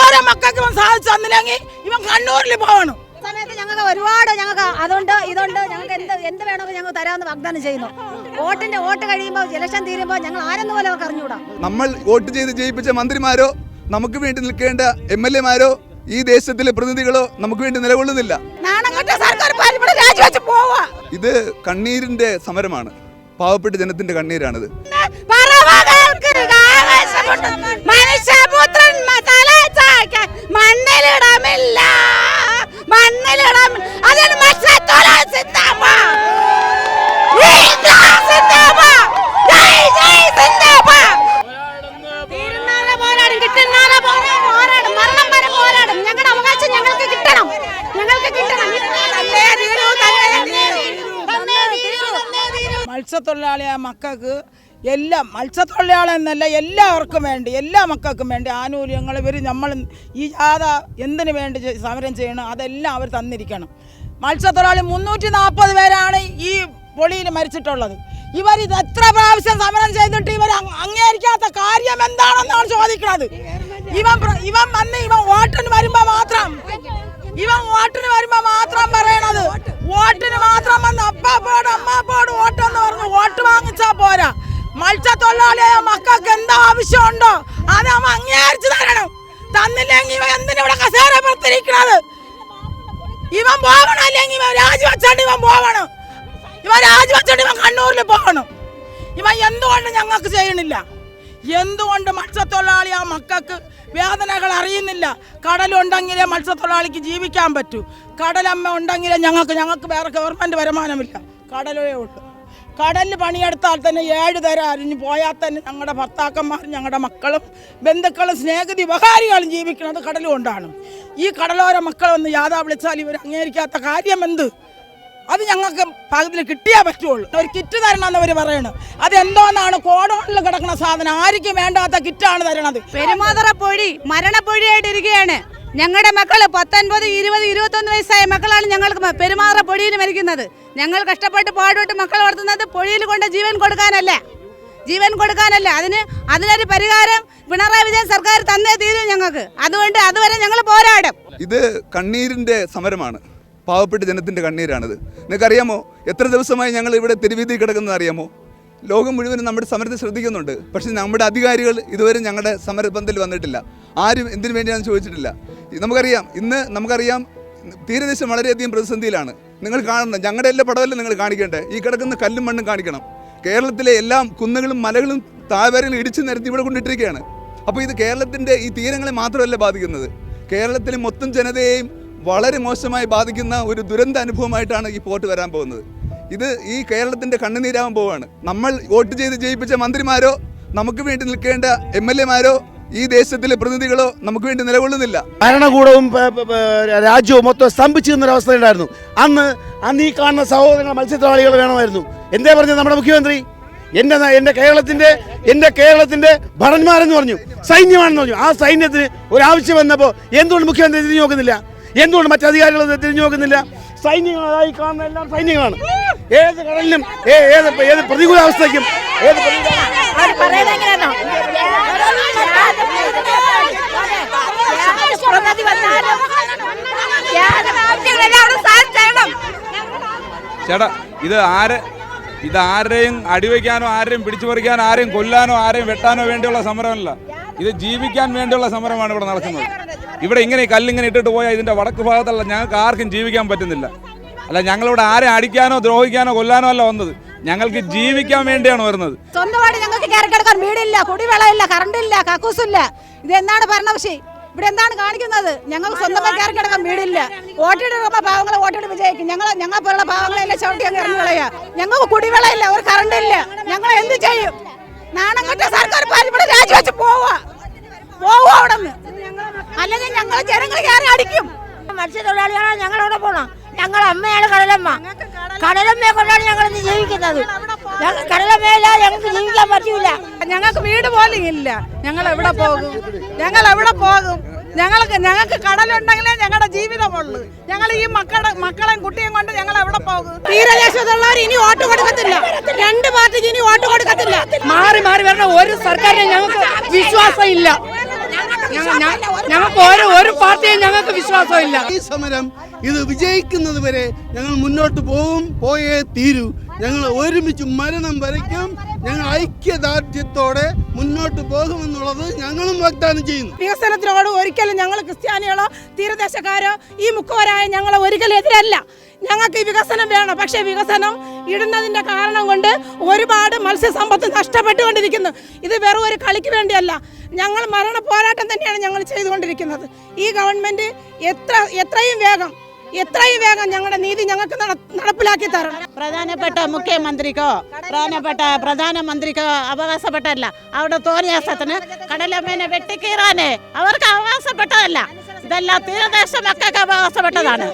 കടലോര മക്കൾക്ക് ഇവൻ സാധിച്ചു തന്നില്ലെങ്കിൽ ഇവൻ കണ്ണൂരിൽ പോകണം. സമയത്ത് ഞങ്ങൾക്ക് ഒരുപാട് അതുകൊണ്ട് ഇതുണ്ട് ഞങ്ങൾക്ക് എന്ത് വേണമെങ്കിൽ ഞങ്ങൾ തരാമെന്ന് വാഗ്ദാനം ചെയ്യുന്നു. വോട്ട് കഴിയുമ്പോൾ ഇലക്ഷൻ തീരുമ്പോൾ ഞങ്ങൾ ആരെന്ന് പോലെ അവർക്ക് അറിഞ്ഞൂടാ. നമ്മൾ വോട്ട് ചെയ്ത് ജയിപ്പിച്ച മന്ത്രിമാരോ നമുക്ക് വേണ്ടി നിൽക്കേണ്ട MLA-മാരോ ഈ ദേശത്തിലെ പ്രതിനിധികളോ നമുക്ക് വേണ്ടി നിലകൊള്ളുന്നില്ല. ഇത് കണ്ണീരിന്റെ സമരമാണ്. പാവപ്പെട്ട ജനത്തിന്റെ കണ്ണീരാണിത്. മത്സ്യത്തൊഴിലാളിയായ മക്കൾക്ക് എല്ലാം മത്സ്യത്തൊഴിലാളിയെന്നല്ല എല്ലാവർക്കും വേണ്ടി എല്ലാ മക്കൾക്കും വേണ്ടി ആനുകൂല്യങ്ങൾ നമ്മൾ ഈ ജാഥ എന്തിനു വേണ്ടി സമരം ചെയ്യണം അതെല്ലാം അവർ തന്നിരിക്കണം. മത്സ്യത്തൊഴിലാളി 340 പേരാണ് ഈ പൊളിയിൽ മരിച്ചിട്ടുള്ളത്. ഇവർ ഇത് എത്ര പ്രാവശ്യം സമരം ചെയ്തിട്ട് ഇവർ അംഗീകരിക്കാത്ത കാര്യം എന്താണെന്നാണ് ചോദിക്കുന്നത്. ഇവൻ വോട്ടിന് വരുമ്പോൾ മാത്രം പറയണത് വോട്ടിന് മാത്രം വന്ന് അമ്മാപ്പോട് വോട്ടെന്ന് പറഞ്ഞു വോട്ട് വാങ്ങിച്ചാ പോരാ. മത്സ്യത്തൊഴിലാളിയായ മക്കൾക്ക് എന്താ ആവശ്യമുണ്ടോ അത് അവൻ അംഗീകരിച്ചു തരണം. തന്നില്ലെങ്കിൽ ഇവൻ എന്തിനാ കസേര പുറത്തിരിക്കണത്? ഇവൻ പോകണം, അല്ലെങ്കിൽ ഇവൻ രാജിവെച്ചോണ്ട് ഇവൻ പോകണം. ഇവൻ കണ്ണൂരിൽ പോകണം. ഇവൻ എന്തുകൊണ്ട് ഞങ്ങൾക്ക് ചെയ്യണില്ല? എന്തുകൊണ്ട് മത്സ്യത്തൊഴിലാളിയാ മക്കൾക്ക് വേദനകൾ അറിയുന്നില്ല? കടലുണ്ടെങ്കിലേ മത്സ്യത്തൊഴിലാളിക്ക് ജീവിക്കാൻ പറ്റൂ. കടലമ്മ ഉണ്ടെങ്കിലേ ഞങ്ങൾക്ക് വേറെ ഗവൺമെൻറ് വരുമാനമില്ല. കടലേ ഉള്ളൂ. കടലിൽ പണിയെടുത്താൽ തന്നെ 7 തരം അരിഞ്ഞു പോയാൽ തന്നെ ഞങ്ങളുടെ ഭർത്താക്കന്മാരും ഞങ്ങളുടെ മക്കളും ബന്ധുക്കളും സ്നേഹിതി ഉപകാരികളും ജീവിക്കുന്നത് കടൽ കൊണ്ടാണ്. ഈ കടലോര മക്കളൊന്ന് യാഥാ വിളിച്ചാൽ ഇവർ അംഗീകരിക്കാത്ത കാര്യം എന്ത്? അത് ഞങ്ങൾക്ക് പകുതിയിൽ കിട്ടിയേ പറ്റുള്ളൂ. ഒരു കിറ്റ് തരണമെന്ന് അവർ പറയണം. അതെന്തോന്നാണ്? കോടോണിൽ കിടക്കുന്ന സാധനം ആർക്കും വേണ്ടാത്ത കിറ്റാണ് തരണത്. പെരുമാതുറ പൊഴി മരണപ്പൊഴിയായിട്ടിരിക്കുകയാണ്. ഞങ്ങളുടെ മക്കള് 19, 20, 21 വയസ്സായ മക്കളാണ് ഞങ്ങൾക്ക് പെരുമാതുറ പൊഴിയിൽ മരിക്കുന്നത്. ഞങ്ങൾ കഷ്ടപ്പെട്ട് പാടുപെട്ട് മക്കളെ വളർത്തുന്നത് പൊഴിയിൽ കൊണ്ട് ജീവൻ കൊടുക്കാനല്ല. അതിനൊരു പരിഹാരം പിണറായി വിജയൻ സർക്കാർ തന്നേ തീരും ഞങ്ങൾക്ക്. അതുകൊണ്ട് അതുവരെ ഞങ്ങൾ പോരാടും. ഇത് കണ്ണീരിന്റെ സമരമാണ്. പാവപ്പെട്ട ജനത്തിന്റെ കണ്ണീരാണിത്. നിങ്ങൾക്കറിയാമോ എത്ര ദിവസമായി ഞങ്ങൾ ഇവിടെ തെരുവീതി കിടക്കുന്നത് അറിയാമോ? ലോകം മുഴുവനും നമ്മുടെ സമരത്തെ ശ്രദ്ധിക്കുന്നുണ്ട്. പക്ഷേ നമ്മുടെ അധികാരികൾ ഇതുവരെ ഞങ്ങളുടെ സമരപന്തൽ വന്നിട്ടില്ല. ആരും എന്തിനു വേണ്ടിയാണെന്ന് ചോദിച്ചിട്ടില്ല. നമുക്കറിയാം തീരദേശം വളരെയധികം പ്രതിസന്ധിയിലാണ്. നിങ്ങൾ കാണണം, ഞങ്ങളുടെ എല്ലാ പടവല്ലേ നിങ്ങൾ കാണിക്കേണ്ടത്. ഈ കിടക്കുന്ന കല്ലും മണ്ണും കാണിക്കണം. കേരളത്തിലെ എല്ലാം കുന്നുകളും മലകളും താഴ്വരകളും ഇടിച്ചു നിരത്തി ഇവിടെ കൊണ്ടിട്ടിരിക്കുകയാണ്. അപ്പോൾ ഇത് കേരളത്തിൻ്റെ ഈ തീരങ്ങളെ മാത്രമല്ല ബാധിക്കുന്നത്, കേരളത്തിലെ മൊത്തം ജനതയെയും വളരെ മോശമായി ബാധിക്കുന്ന ഒരു ദുരന്ത അനുഭവമായിട്ടാണ് ഈ പോർട്ട് വരാൻ പോകുന്നത്. ഇത് ഈ കേരളത്തിൻ്റെ കണ്ണുനീരാവാൻ പോവുകയാണ്. നമ്മൾ വോട്ട് ചെയ്ത് ജയിപ്പിച്ച മന്ത്രിമാരോ നമുക്ക് വേണ്ടി നിൽക്കേണ്ട MLA-മാരോ ഈ ദേശത്തിലെ പ്രതിനിധികളോ നമുക്ക് വേണ്ടി നിലകൊള്ളുന്നില്ല. ഭരണകൂടവും രാജ്യവും മൊത്തം സ്തംഭിച്ചു നിന്നൊരവസ്ഥയുണ്ടായിരുന്നു. അന്ന് ഈ കാണുന്ന സഹോദരങ്ങൾ മത്സ്യത്തൊഴിലാളികൾ വേണമായിരുന്നു. എന്തേ പറഞ്ഞത് നമ്മുടെ മുഖ്യമന്ത്രി? എൻ്റെ കേരളത്തിന്റെ ഭടന്മാരെന്ന് പറഞ്ഞു, സൈന്യമാണെന്ന് പറഞ്ഞു. ആ സൈന്യത്തിന് ഒരാവശ്യം വന്നപ്പോൾ എന്തുകൊണ്ട് മുഖ്യമന്ത്രി തിരിഞ്ഞു നോക്കുന്നില്ല? എന്തുകൊണ്ട് മറ്റധികാരികൾ തിരിഞ്ഞു നോക്കുന്നില്ല? സൈന്യങ്ങളായി കാണുന്ന എല്ലാം സൈന്യങ്ങളാണ്. ഏത് കടലിലും ഏത് പ്രതികൂലാവസ്ഥയ്ക്കും ചേട്ടാ, ഇത് ആരെയും അടിവയ്ക്കാനോ ആരെയും പിടിച്ചു പറിക്കാനോ ആരെയും കൊല്ലാനോ ആരെയും വെട്ടാനോ വേണ്ടിയുള്ള സമരമല്ല. ഇത് ജീവിക്കാൻ വേണ്ടിയുള്ള സമരമാണ് ഇവിടെ നടക്കുന്നത്. ഇവിടെ ഇങ്ങനെ കല്ലിങ്ങനെ ഇട്ടിട്ട് പോയാൽ ഇതിൻ്റെ വടക്ക് ഭാഗത്തല്ല ഞങ്ങൾക്ക് ആർക്കും ജീവിക്കാൻ പറ്റുന്നില്ല. അല്ല, ഞങ്ങളിവിടെ ആരെ അടിക്കാനോ ദ്രോഹിക്കാനോ കൊല്ലാനോ അല്ല വന്നത്. ഞങ്ങൾക്ക് ജീവിക്കാൻ വേണ്ടിയാണ് വരുന്നത്. സ്വന്തമായിട്ട് ഞങ്ങൾക്ക് കയറി കിടക്കാൻ വീടില്ല, കുടിവെള്ളമില്ല, കറണ്ടില്ല, കക്കൂസില്ല. ഇത് എന്താണ് ഭരണപക്ഷി? ഇവിടെ എന്താണ് കാണിക്കുന്നത്? ഞങ്ങൾ സ്വന്തമായി കയറി കിടക്കാൻ വീടില്ല. വോട്ടിടുമ്പോൾ പാവങ്ങളെ വോട്ടിട്ട് വിജയിക്കും. ഞങ്ങൾ പോലുള്ള പാവങ്ങളെല്ലാം ചവിട്ടി അങ്ങ് ഇറങ്ങി കളയാ. ഞങ്ങൾക്ക് കുടിവെള്ളമില്ല, ഒരു കറണ്ടില്ല. ഞങ്ങൾ എന്ത് ചെയ്യും? നാണം കെട്ട സർക്കാർ ഇവിടെ രാജിവെച്ച് പോവാ അവിടെ നിന്ന്. അല്ലെങ്കിൽ ഞങ്ങൾ ജനങ്ങൾ കയറി അടിക്കും. മത്സ്യത്തൊഴിലാളികളാണ് ഞങ്ങളവിടെ പോണം. ഞങ്ങളുടെ അമ്മയാണ് കടലമ്മ. കടലമ്മയെ കൊണ്ടാണ് ഞങ്ങൾ ജീവിക്കുന്നത്. കടലമ്മയില്ലാതെ ഞങ്ങൾക്ക് ജീവിക്കാൻ പറ്റില്ല. ഞങ്ങൾക്ക് വീട് പോലും ഇല്ല. ഞങ്ങൾ എവിടെ പോകും? ഞങ്ങൾക്ക് കടലുണ്ടെങ്കിലേ ഞങ്ങളുടെ ജീവിതമുള്ളൂ. ഞങ്ങൾ ഈ മക്കളെയും കുട്ടിയും കൊണ്ട് ഞങ്ങൾ എവിടെ പോകും? തീരദേശത്തുള്ളവർ ഇനി വോട്ട് കൊടുക്കത്തില്ല. 2 പാർട്ടിക്ക് ഇനി വോട്ട് കൊടുക്കത്തില്ല. മാറി വരണ ഒരു സർക്കാരിനെ ഞങ്ങൾക്ക് വിശ്വാസം ഇല്ല. ഞങ്ങൾക്ക് ഒരു പാർട്ടിയും ഞങ്ങൾക്ക് വിശ്വാസമില്ല. ഈ സമരം ഇത് വിജയിക്കുന്നത് വരെ ഞങ്ങൾ മുന്നോട്ട് പോയേ തീരൂ. ഞങ്ങൾ ഒരുമിച്ച് മരണം വരയ്ക്കും. ഞങ്ങൾ ഐക്യദാർഢ്യത്തോടെ മുന്നോട്ട് പോകുമെന്നുള്ളത് ഞങ്ങളും വാഗ്ദാനം ചെയ്യുന്നു. വികസനത്തിനോട് ഒരിക്കലും ഞങ്ങൾ ക്രിസ്ത്യാനികളോ തീരദേശക്കാരോ ഈ മുഖവരായ ഞങ്ങൾ ഒരിക്കലും എതിരല്ല. ഞങ്ങൾക്ക് ഈ വികസനം വേണം. പക്ഷേ വികസനം ഇടുന്നതിൻ്റെ കാരണം കൊണ്ട് ഒരുപാട് മത്സ്യസമ്പത്ത് നഷ്ടപ്പെട്ടുകൊണ്ടിരിക്കുന്നു. ഇത് വെറും ഒരു കളിക്ക് വേണ്ടിയല്ല, ഞങ്ങൾ മരണ പോരാട്ടം തന്നെയാണ് ഞങ്ങൾ ചെയ്തുകൊണ്ടിരിക്കുന്നത്. ഈ ഗവൺമെൻറ് എത്രയും വേഗം ഞങ്ങളുടെ നീതി ഞങ്ങൾക്ക് നടപ്പിലാക്കി തരണം. പ്രധാനപ്പെട്ട മുഖ്യമന്ത്രിക്കോ പ്രധാനമന്ത്രിക്കോ അവകാശപ്പെട്ടതല്ല. അവിടെ തോന്നിയാസത്തിന് കടലമ്മേനെ വെട്ടിക്കീറാനേ അവർക്ക് അവകാശപ്പെട്ടതല്ല. ഇതെല്ലാം തീരദേശ മക്കൾക്ക് അവകാശപ്പെട്ടതാണ്.